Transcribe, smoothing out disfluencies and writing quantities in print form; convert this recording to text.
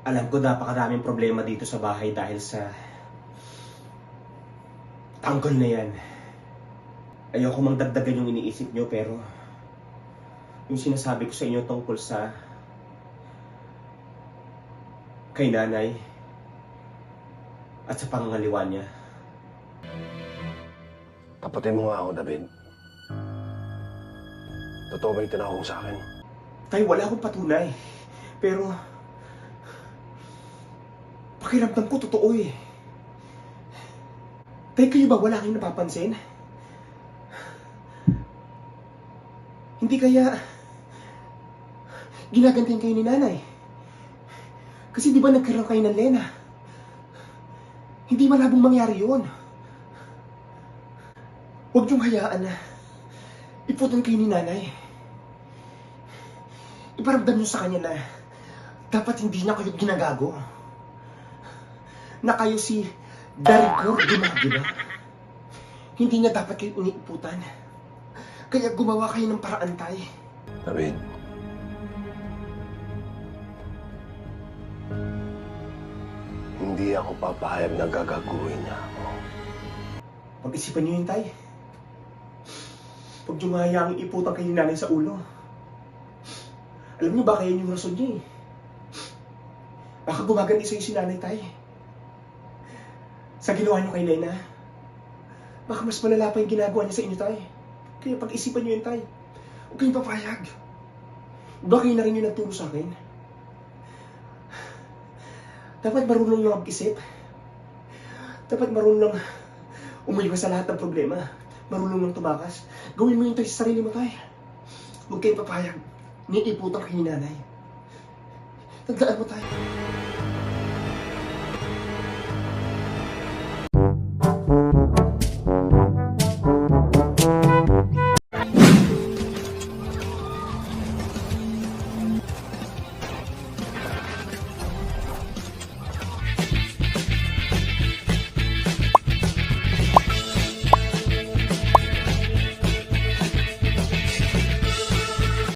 Alam ko napakaraming problema dito sa bahay dahil sa tanggol na yan. Ayoko mang dagdagan yung iniisip nyo pero yung sinasabi ko sa inyo tungkol sa kay nanay at sa pangangaliwa niya. Tapatin mo nga ako, David. Totoo ba yung tinawag mo sa akin? Tay, wala akong patunay. Pero pakiramdam ko totoo eh. Tay, kayo ba wala kayong napapansin? Hindi kaya ginagantihan kayo ni nanay? Kasi di ba nagkaroon kayo ng Lena? Hindi malabong mangyari yun. Huwag niyong hayaan na iputan kayo ni nanay. Iparamdam niyo sa kanya na dapat hindi na kayo ginagago. Na kayo si Darigor Gumagina. Hindi niya dapat kayo iniiputan. Kaya gumawa kayo ng paraan, tay. David. Hindi ako papahayag na gagaguhin niya ako. Pag-isipan niyo yun, tay. Huwag niyong hayaang iputan kayo ni nanay sa ulo. Alam niyo ba kaya yung rason niya eh. Baka gumaganti sa'yo si nanay, tay. Sa ginawa niyo kay Lena. Baka mas malala pa yung ginagawa niya sa inyo, tay. Kaya pag-isipan niyo yun, tay. Huwag kayong papayag. Ba kayo na rin yung nagturo sa akin? Dapat marunong lang mag-isip. Dapat marunong lang umiwas sa lahat ng problema. Marunong lang tumakas. Gawin mo yun, tay, sa sarili mo, tay. Huwag kayong papayag. Niiputan kayo ni nanay. Tandaan mo, tay.